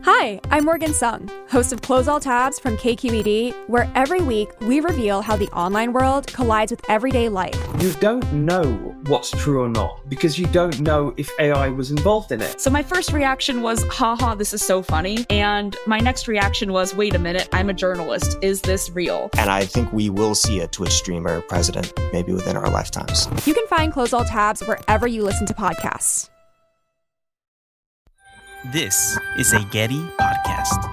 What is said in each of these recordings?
Hi, I'm Morgan Sung, host of Close All Tabs from KQED, where every week we reveal how the online world collides with everyday life. You don't know what's true or not because you don't know if AI was involved in it. So my first reaction was, haha, this is so funny. And my next reaction was, wait a minute, I'm a journalist. Is this real? And I think we will see a Twitch streamer president maybe within our lifetimes. You can find Close All Tabs wherever you listen to podcasts. This is a Getty podcast.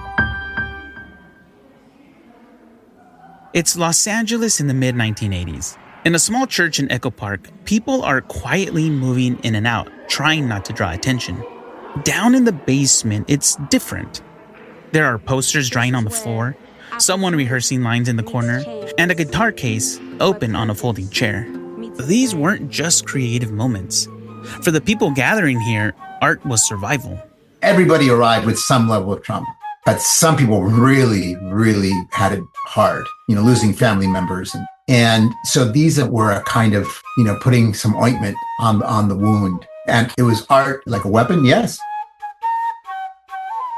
It's Los Angeles in the mid-1980s. In a small church in Echo Park, people are quietly moving in and out, trying not to draw attention. Down in the basement, it's different. There are posters drying on the floor, someone rehearsing lines in the corner, and a guitar case open on a folding chair. These weren't just creative moments. For the people gathering here, art was survival. Everybody arrived with some level of trauma, but some people really, really had it hard, losing family members. And so these were a kind of, putting some ointment on the wound. And it was art like a weapon, yes.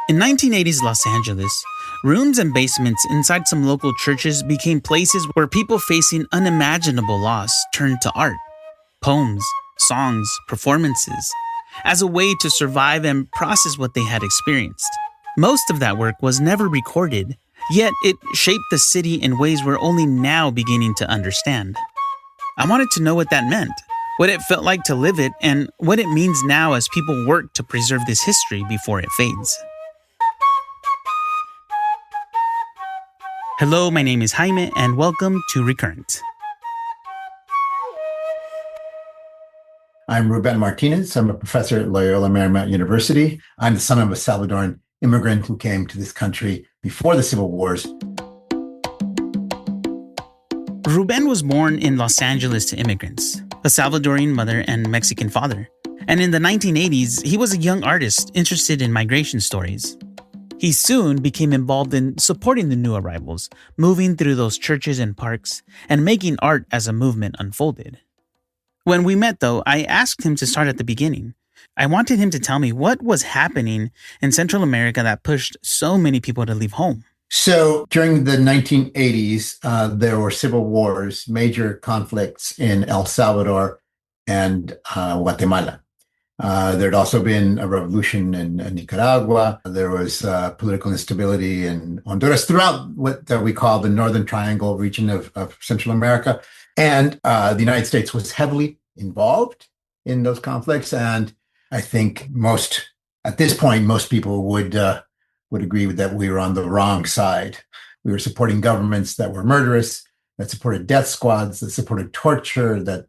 In 1980s Los Angeles, rooms and basements inside some local churches became places where people facing unimaginable loss turned to art, poems, songs, performances, as a way to survive and process what they had experienced. Most of that work was never recorded, yet it shaped the city in ways we're only now beginning to understand. I wanted to know what that meant, what it felt like to live it, and what it means now as people work to preserve this history before it fades. Hello, my name is Jaime, and welcome to Recurrent. I'm Rubén Martínez. I'm a professor at Loyola Marymount University. I'm the son of a Salvadoran immigrant who came to this country before the Civil Wars. Rubén was born in Los Angeles to immigrants, a Salvadorian mother and Mexican father. And in the 1980s, he was a young artist interested in migration stories. He soon became involved in supporting the new arrivals, moving through those churches and parks, and making art as a movement unfolded. When we met, though, I asked him to start at the beginning. I wanted him to tell me what was happening in Central America that pushed so many people to leave home. So during the 1980s, there were civil wars, major conflicts in El Salvador and Guatemala. There had also been a revolution in Nicaragua. There was political instability in Honduras, throughout what we call the Northern Triangle region of Central America. And the United States was heavily involved in those conflicts. And I think at this point, most people would agree with that we were on the wrong side. We were supporting governments that were murderous, that supported death squads, that supported torture, that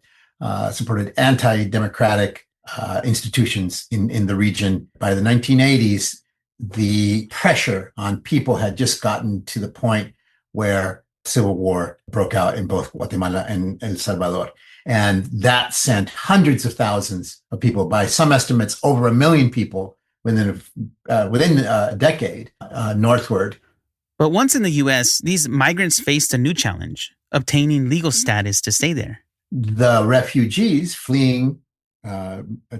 supported anti-democratic institutions in the region. By the 1980s, the pressure on people had just gotten to the point where civil war broke out in both Guatemala and El Salvador. And that sent hundreds of thousands of people, by some estimates, over 1 million people within a decade northward. But once in the U.S., these migrants faced a new challenge, obtaining legal status to stay there. The refugees fleeing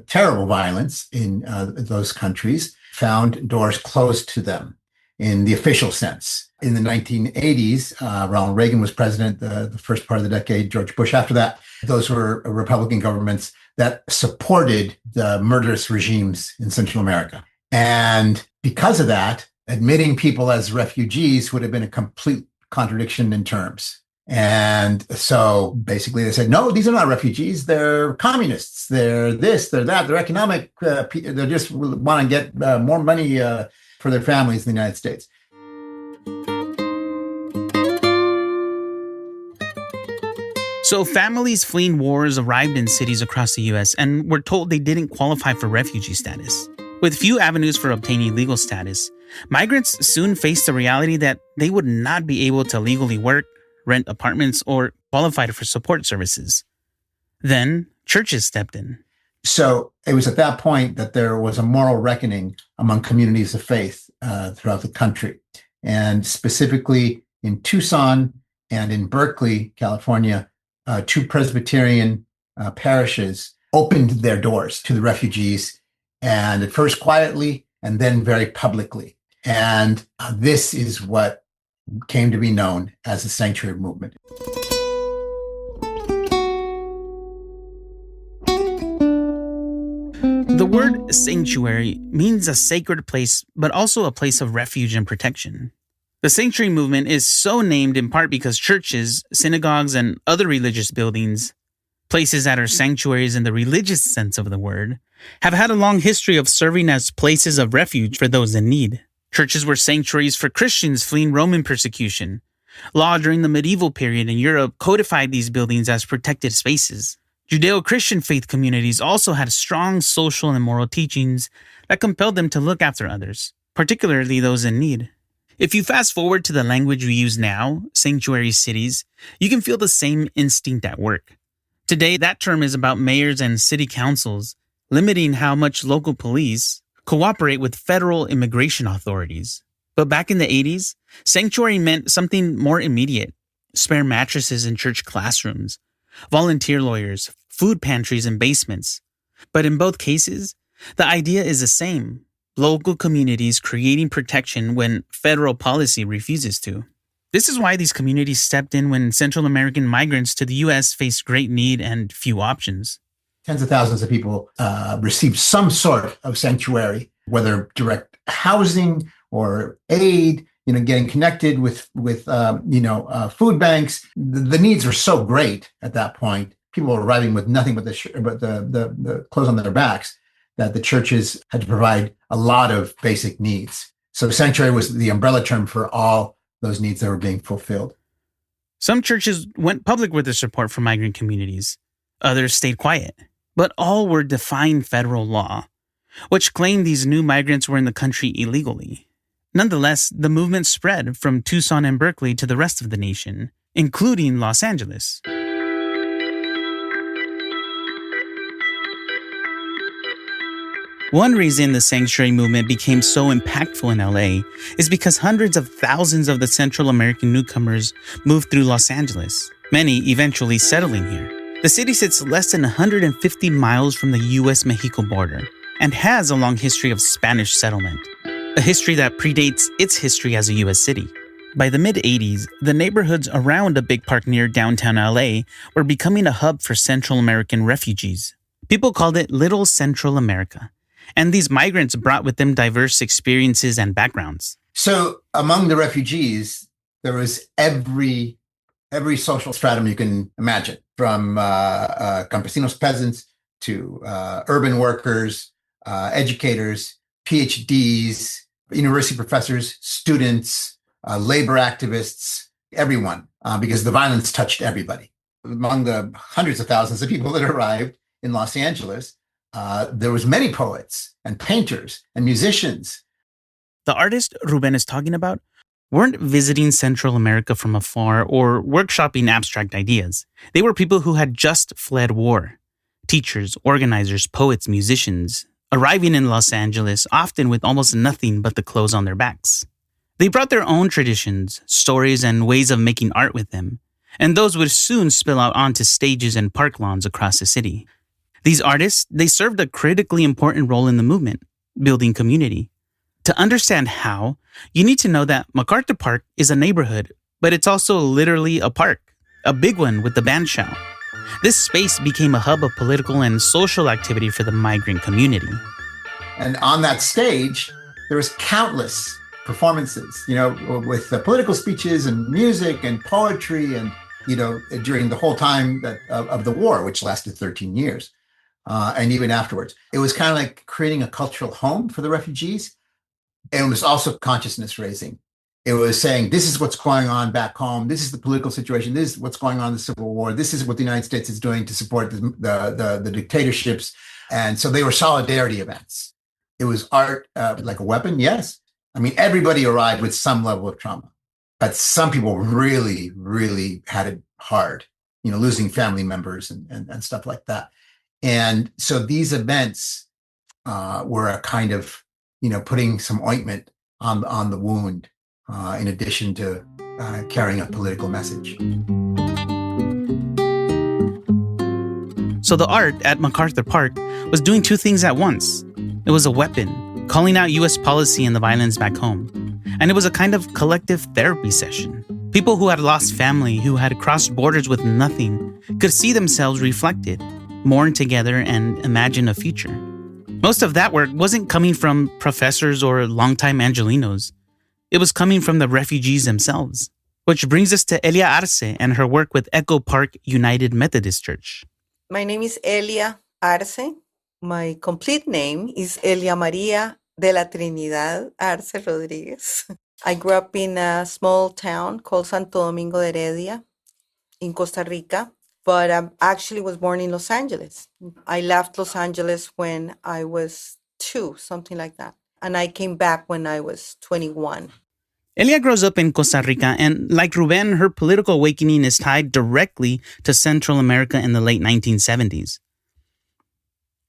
terrible violence in those countries found doors closed to them in the official sense. In the 1980s, Ronald Reagan was president, the first part of the decade, George Bush after that. Those were Republican governments that supported the murderous regimes in Central America. And because of that, admitting people as refugees would have been a complete contradiction in terms. And so basically they said, no, these are not refugees. They're communists. They're this, they're that. They're economic. They just want to get more money for their families in the United States. So families fleeing wars arrived in cities across the U.S. and were told they didn't qualify for refugee status. With few avenues for obtaining legal status, migrants soon faced the reality that they would not be able to legally work, rent apartments, or qualify for support services. Then, churches stepped in. So it was at that point that there was a moral reckoning among communities of faith throughout the country. And specifically in Tucson and in Berkeley, California, 2 Presbyterian parishes opened their doors to the refugees, and at first quietly and then very publicly. And this is what came to be known as the sanctuary movement. The word sanctuary means a sacred place, but also a place of refuge and protection. The sanctuary movement is so named in part because churches, synagogues, and other religious buildings, places that are sanctuaries in the religious sense of the word, have had a long history of serving as places of refuge for those in need. Churches were sanctuaries for Christians fleeing Roman persecution. Law during the medieval period in Europe codified these buildings as protected spaces. Judeo-Christian faith communities also had strong social and moral teachings that compelled them to look after others, particularly those in need. If you fast forward to the language we use now, sanctuary cities, you can feel the same instinct at work. Today, that term is about mayors and city councils limiting how much local police cooperate with federal immigration authorities. But back in the 80s, sanctuary meant something more immediate: spare mattresses in church classrooms, volunteer lawyers, food pantries and basements. But in both cases, the idea is the same: local communities creating protection when federal policy refuses to. This is why these communities stepped in when Central American migrants to the U.S. faced great need and few options. Tens of thousands of people received some sort of sanctuary, whether direct housing or aid, getting connected with food banks. The needs were so great at that point. People were arriving with nothing but the clothes on their backs, that the churches had to provide a lot of basic needs. So sanctuary was the umbrella term for all those needs that were being fulfilled. Some churches went public with their support for migrant communities. Others stayed quiet. But all were defying federal law, which claimed these new migrants were in the country illegally. Nonetheless, the movement spread from Tucson and Berkeley to the rest of the nation, including Los Angeles. One reason the sanctuary movement became so impactful in LA is because hundreds of thousands of the Central American newcomers moved through Los Angeles, many eventually settling here. The city sits less than 150 miles from the U.S.-Mexico border and has a long history of Spanish settlement, a history that predates its history as a U.S. city. By the mid-'80s, the neighborhoods around a big park near downtown LA were becoming a hub for Central American refugees. People called it Little Central America. And these migrants brought with them diverse experiences and backgrounds. So among the refugees, there was every social stratum you can imagine, from campesinos, peasants, to urban workers, educators, PhDs, university professors, students, labor activists, everyone, because the violence touched everybody. Among the hundreds of thousands of people that arrived in Los Angeles, there was many poets and painters and musicians. The artists Rubén is talking about weren't visiting Central America from afar or workshopping abstract ideas. They were people who had just fled war. Teachers, organizers, poets, musicians, arriving in Los Angeles often with almost nothing but the clothes on their backs. They brought their own traditions, stories, and ways of making art with them, and those would soon spill out onto stages and park lawns across the city. These artists, they served a critically important role in the movement, building community. To understand how, you need to know that MacArthur Park is a neighborhood, but it's also literally a park, a big one with the bandshell. This space became a hub of political and social activity for the migrant community. And on that stage, there was countless performances, with political speeches and music and poetry and, during the whole time of the war, which lasted 13 years. And even afterwards. It was kind of like creating a cultural home for the refugees. And it was also consciousness raising. It was saying, this is what's going on back home. This is the political situation. This is what's going on in the Civil War. This is what the United States is doing to support the dictatorships. And so they were solidarity events. It was art like a weapon, yes. I mean, everybody arrived with some level of trauma. But some people really, really had it hard, losing family members and stuff like that. And so these events were a kind of, putting some ointment on the wound, in addition to carrying a political message. So the art at MacArthur Park was doing two things at once. It was a weapon, calling out US policy and the violence back home. And it was a kind of collective therapy session. People who had lost family, who had crossed borders with nothing, could see themselves reflected, mourn together, and imagine a future. Most of that work wasn't coming from professors or longtime Angelinos. It was coming from the refugees themselves. Which brings us to Elia Arce and her work with Echo Park United Methodist Church. My name is Elia Arce. My complete name is Elia María de la Trinidad Arce Rodríguez. I grew up in a small town called Santo Domingo de Heredia in Costa Rica, but I actually was born in Los Angeles. I left Los Angeles when I was 2, something like that. And I came back when I was 21. Elia grows up in Costa Rica, and like Rubén, her political awakening is tied directly to Central America in the late 1970s.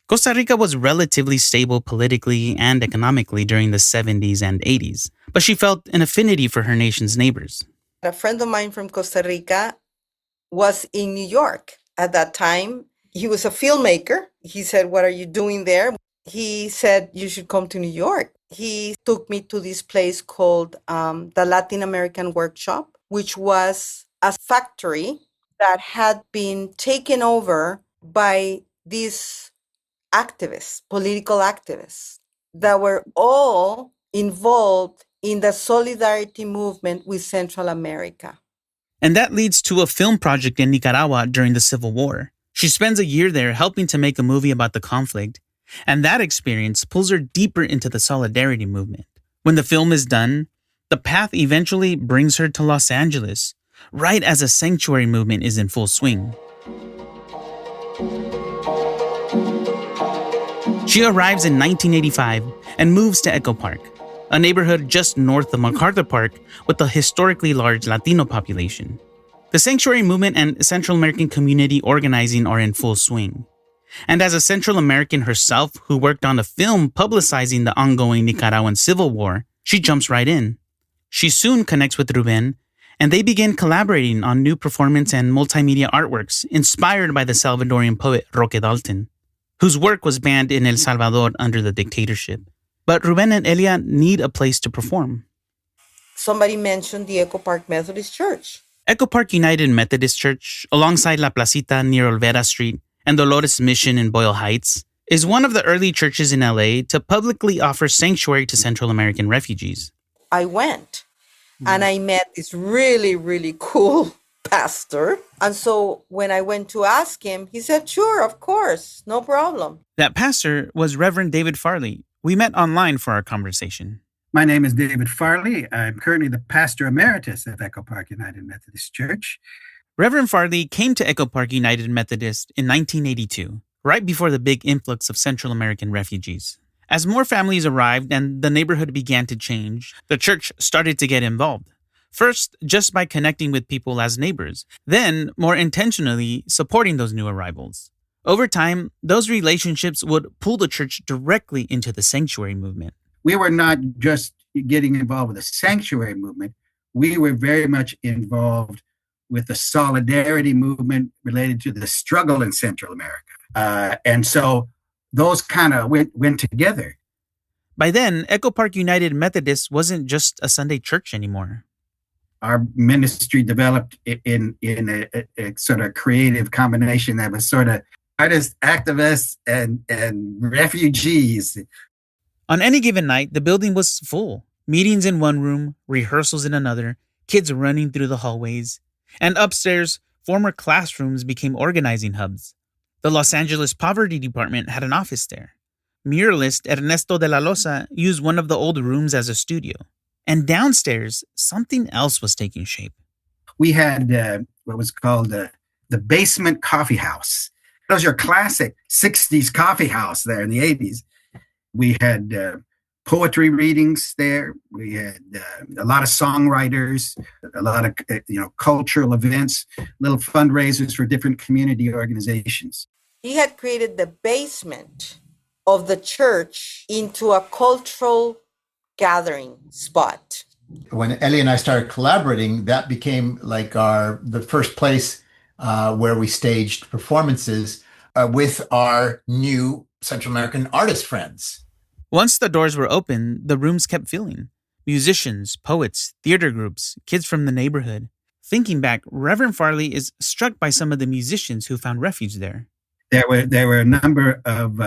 Costa Rica was relatively stable politically and economically during the 70s and 80s, but she felt an affinity for her nation's neighbors. A friend of mine from Costa Rica was in New York at that time. He was a filmmaker. He said, "What are you doing there?" He said, "You should come to New York." He took me to this place called the Latin American Workshop, which was a factory that had been taken over by these activists, political activists, that were all involved in the solidarity movement with Central America. And that leads to a film project in Nicaragua during the Civil War. She spends a year there helping to make a movie about the conflict. And that experience pulls her deeper into the solidarity movement. When the film is done, the path eventually brings her to Los Angeles, right as a sanctuary movement is in full swing. She arrives in 1985 and moves to Echo Park, a neighborhood just north of MacArthur Park with a historically large Latino population. The sanctuary movement and Central American community organizing are in full swing. And as a Central American herself who worked on a film publicizing the ongoing Nicaraguan Civil War, she jumps right in. She soon connects with Rubén, and they begin collaborating on new performance and multimedia artworks inspired by the Salvadorian poet Roque Dalton, whose work was banned in El Salvador under the dictatorship. But Rubén and Elia need a place to perform. Somebody mentioned the Echo Park Methodist Church. Echo Park United Methodist Church, alongside La Placita near Olvera Street, and Dolores Mission in Boyle Heights, is one of the early churches in LA to publicly offer sanctuary to Central American refugees. I went and I met this really, really cool pastor. And so when I went to ask him, he said, "Sure, of course, no problem." That pastor was Reverend David Farley. We met online for our conversation. My name is David Farley. I'm currently the pastor emeritus of Echo Park United Methodist Church. Reverend Farley came to Echo Park United Methodist in 1982, right before the big influx of Central American refugees. As more families arrived and the neighborhood began to change, the church started to get involved. First, just by connecting with people as neighbors, then more intentionally supporting those new arrivals. Over time, those relationships would pull the church directly into the sanctuary movement. We were not just getting involved with the sanctuary movement. We were very much involved with the solidarity movement related to the struggle in Central America. And so those kind of went together. By then, Echo Park United Methodist wasn't just a Sunday church anymore. Our ministry developed in a sort of creative combination that was sort of artists, activists, and refugees. On any given night, the building was full. Meetings in one room, rehearsals in another, kids running through the hallways. And upstairs, former classrooms became organizing hubs. The Los Angeles Poverty Department had an office there. Muralist Ernesto de la Loza used one of the old rooms as a studio. And downstairs, something else was taking shape. We had what was called the basement coffee house. That was your classic 60s coffee house there in the 80s. We had poetry readings there. We had a lot of songwriters, a lot of cultural events, little fundraisers for different community organizations. He had created the basement of the church into a cultural gathering spot. When Ellie and I started collaborating, that became like the first place where we staged performances with our new Central American artist friends. Once the doors were open, the rooms kept filling. Musicians, poets, theater groups, kids from the neighborhood. Thinking back, Reverend Farley is struck by some of the musicians who found refuge there. There were a number of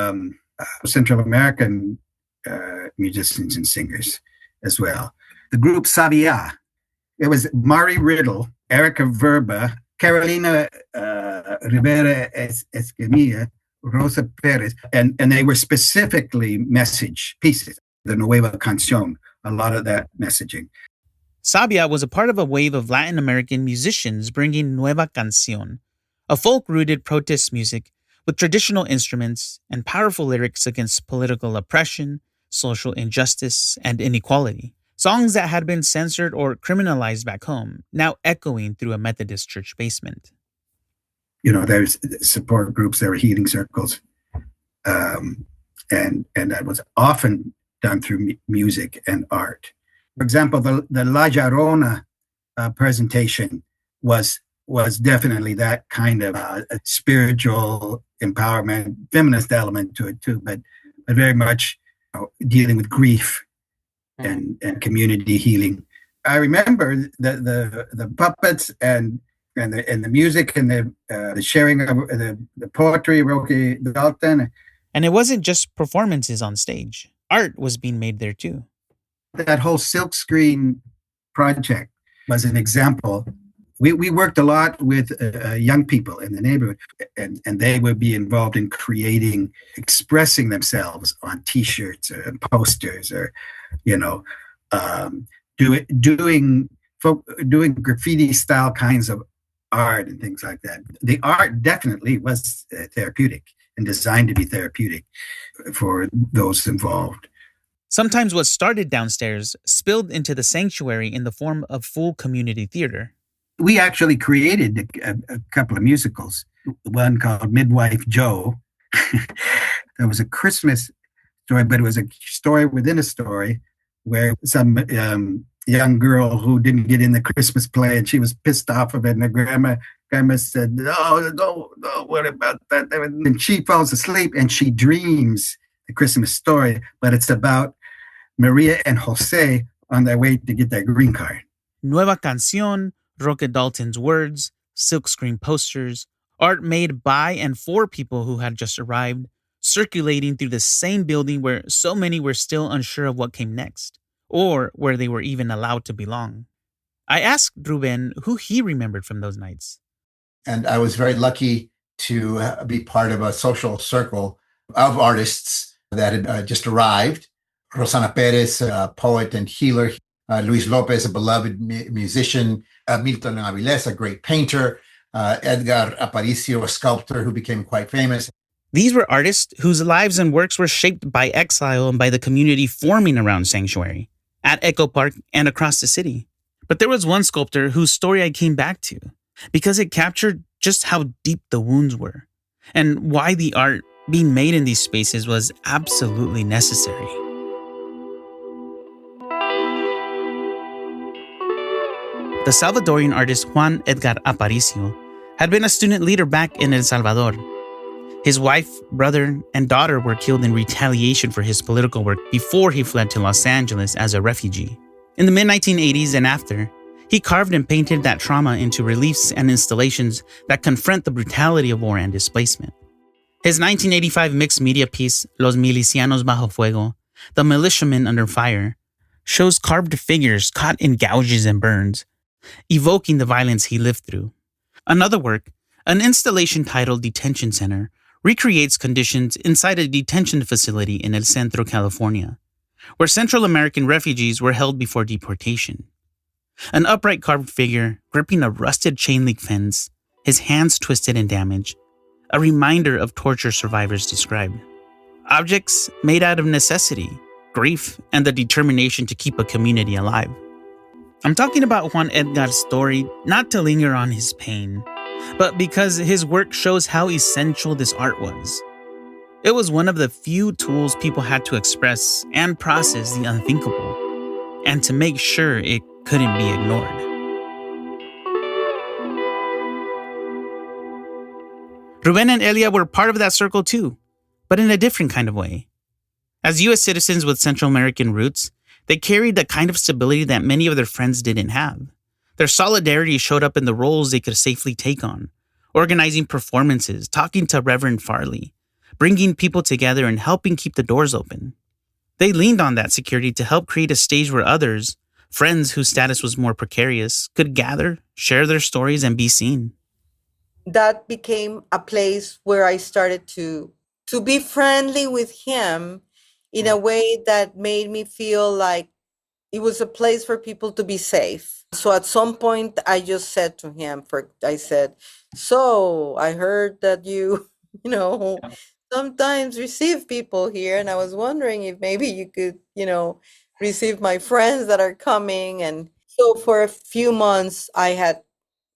Central American musicians and singers as well. The group Sabia. It was Mari Riddle, Erica Verba, Carolina Rivera Escamilla, Rosa Perez, and they were specifically message pieces. The Nueva Canción, a lot of that messaging. Sabia was a part of a wave of Latin American musicians bringing Nueva Canción, a folk-rooted protest music with traditional instruments and powerful lyrics against political oppression, social injustice, and inequality. Songs that had been censored or criminalized back home, now echoing through a Methodist church basement. There's support groups, there were healing circles, and that was often done through music and art. For example, the La Llorona presentation was definitely that kind of a spiritual empowerment, feminist element to it too, but very much dealing with grief and community healing. I remember the puppets and the music and the sharing of the poetry, Roque Dalton. And it wasn't just performances on stage. Art was being made there too. That whole silkscreen project was an example. We worked a lot with young people in the neighborhood, and they would be involved in expressing themselves on T-shirts or posters, or doing graffiti style kinds of art and things like that. The art definitely was therapeutic and designed to be therapeutic for those involved. Sometimes what started downstairs spilled into the sanctuary in the form of full community theater. We actually created a couple of musicals, one called Midwife Joe. That was a Christmas story, but it was a story within a story where some young girl who didn't get in the Christmas play, and she was pissed off of it, and her grandma said, "No, don't worry about that." And she falls asleep and she dreams the Christmas story, but it's about Maria and Jose on their way to get their green card. Nueva Canción, Roque Dalton's words, silkscreen posters, art made by and for people who had just arrived, circulating through the same building where so many were still unsure of what came next, or where they were even allowed to belong. I asked Rubén who he remembered from those nights. And I was very lucky to be part of a social circle of artists that had just arrived. Rosana Perez, a poet and healer. Luis Lopez, a beloved musician. Milton Avilés, a great painter. Edgar Aparicio, a sculptor who became quite famous. These were artists whose lives and works were shaped by exile and by the community forming around Sanctuary, at Echo Park and across the city. But there was one sculptor whose story I came back to, because it captured just how deep the wounds were, and why the art being made in these spaces was absolutely necessary. The Salvadorian artist Juan Edgar Aparicio had been a student leader back in El Salvador. His wife, brother, and daughter were killed in retaliation for his political work before he fled to Los Angeles as a refugee. In the mid-1980s and after, he carved and painted that trauma into reliefs and installations that confront the brutality of war and displacement. His 1985 mixed media piece, Los Milicianos Bajo Fuego, The Militiamen Under Fire, shows carved figures caught in gouges and burns, evoking the violence he lived through. Another work, an installation titled Detention Center, recreates conditions inside a detention facility in El Centro, California, where Central American refugees were held before deportation. An upright carved figure gripping a rusted chain-link fence, his hands twisted and damaged, a reminder of torture survivors described. Objects made out of necessity, grief, and the determination to keep a community alive. I'm talking about Juan Edgar's story not to linger on his pain, but because his work shows how essential this art was. It was one of the few tools people had to express and process the unthinkable, and to make sure it couldn't be ignored. Rubén and Elia were part of that circle too, but in a different kind of way. As U.S. citizens with Central American roots, they carried the kind of stability that many of their friends didn't have. Their solidarity showed up in the roles they could safely take on, organizing performances, talking to Reverend Farley, bringing people together and helping keep the doors open. They leaned on that security to help create a stage where others, friends whose status was more precarious, could gather, share their stories, and be seen. That became a place where I started to be friendly with him in a way that made me feel like it was a place for people to be safe. So at some point, I just said to him, I said, so I heard that you sometimes receive people here. And I was wondering if maybe you could, receive my friends that are coming. And so for a few months, I had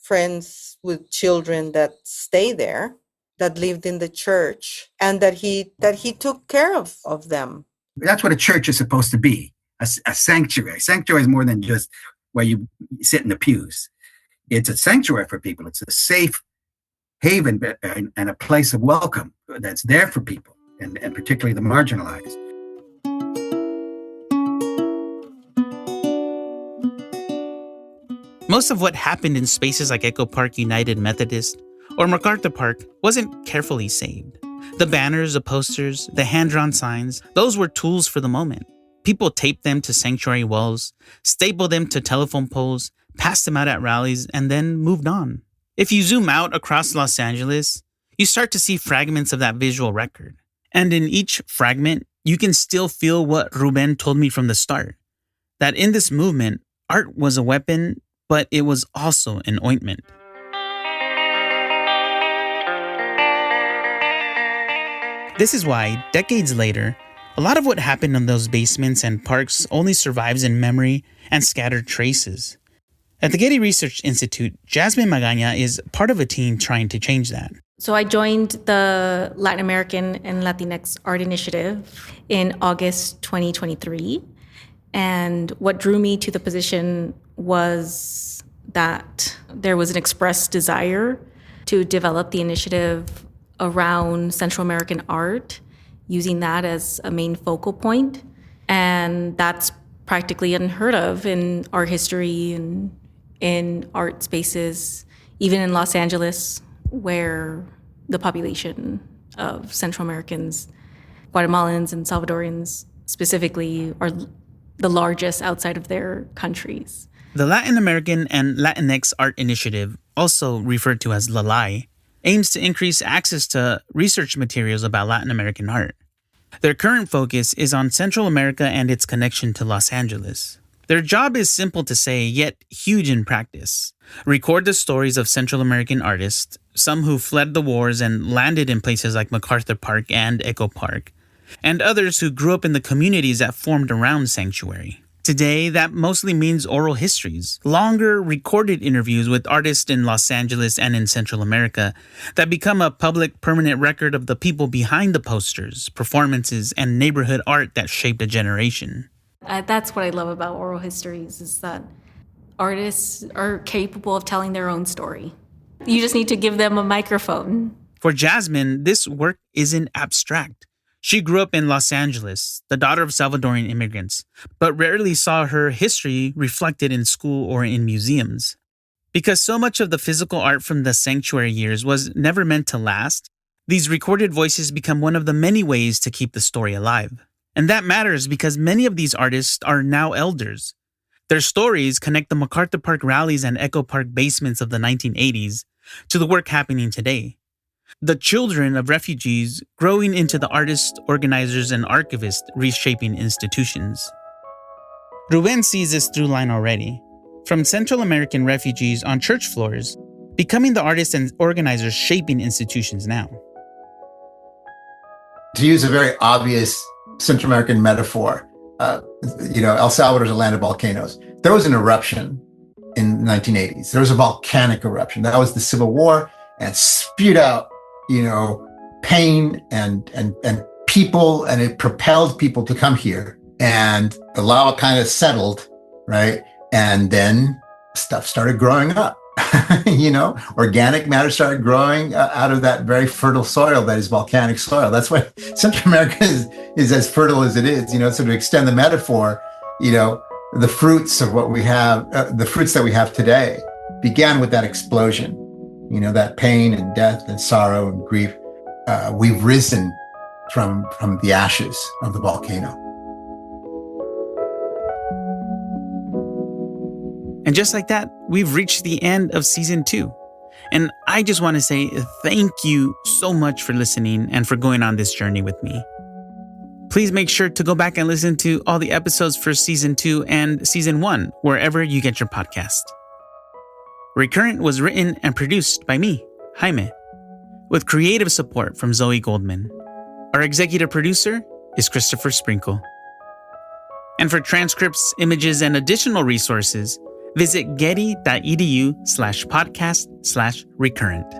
friends with children that stay there, that lived in the church, and that he took care of them. That's what a church is supposed to be, a sanctuary. Sanctuary is more than just where you sit in the pews. It's a sanctuary for people. It's a safe haven and a place of welcome that's there for people, and particularly the marginalized. Most of what happened in spaces like Echo Park United Methodist or MacArthur Park wasn't carefully saved. The banners, the posters, the hand-drawn signs, those were tools for the moment. People taped them to sanctuary walls, stapled them to telephone poles, passed them out at rallies, and then moved on. If you zoom out across Los Angeles, you start to see fragments of that visual record. And in each fragment, you can still feel what Rubén told me from the start, that in this movement, art was a weapon, but it was also an ointment. This is why, decades later, a lot of what happened in those basements and parks only survives in memory and scattered traces. At the Getty Research Institute, Jasmine Magaña is part of a team trying to change that. So I joined the Latin American and Latinx Art Initiative in August 2023. And what drew me to the position was that there was an expressed desire to develop the initiative around Central American art, using that as a main focal point. And that's practically unheard of in art history and in art spaces, even in Los Angeles, where the population of Central Americans, Guatemalans and Salvadorians specifically, are the largest outside of their countries. The Latin American and Latinx Art Initiative, also referred to as LALAI, aims to increase access to research materials about Latin American art. Their current focus is on Central America and its connection to Los Angeles. Their job is simple to say, yet huge in practice. Record the stories of Central American artists, some who fled the wars and landed in places like MacArthur Park and Echo Park, and others who grew up in the communities that formed around Sanctuary. Today, that mostly means oral histories, longer recorded interviews with artists in Los Angeles and in Central America that become a public permanent record of the people behind the posters, performances, and neighborhood art that shaped a generation. That's what I love about oral histories, is that artists are capable of telling their own story. You just need to give them a microphone. For Jasmine, this work isn't abstract. She grew up in Los Angeles, the daughter of Salvadorian immigrants, but rarely saw her history reflected in school or in museums. Because so much of the physical art from the Sanctuary years was never meant to last, these recorded voices become one of the many ways to keep the story alive. And that matters because many of these artists are now elders. Their stories connect the MacArthur Park rallies and Echo Park basements of the 1980s to the work happening today. The children of refugees growing into the artists, organizers, and archivists reshaping institutions. Rubén sees this through line already. From Central American refugees on church floors, becoming the artists and organizers shaping institutions now. To use a very obvious Central American metaphor, El Salvador is a land of volcanoes. There was an eruption in the 1980s. There was a volcanic eruption. That was the Civil War, and spewed out pain and people, and it propelled people to come here. And the lava kind of settled, right? And then stuff started growing up. Organic matter started growing out of that very fertile soil that is volcanic soil. That's why Central America is as fertile as it is. So to extend the metaphor, the fruits of what we have, the fruits that we have today began with that explosion, that pain and death and sorrow and grief. We've risen from the ashes of the volcano. And just like that, we've reached the end of season 2. And I just want to say thank you so much for listening and for going on this journey with me. Please make sure to go back and listen to all the episodes for season 2 and season 1, wherever you get your podcast. Recurrent was written and produced by me, Jaime, with creative support from Zoe Goldman. Our executive producer is Christopher Sprinkle. And for transcripts, images, and additional resources, visit getty.edu/podcast/recurrent.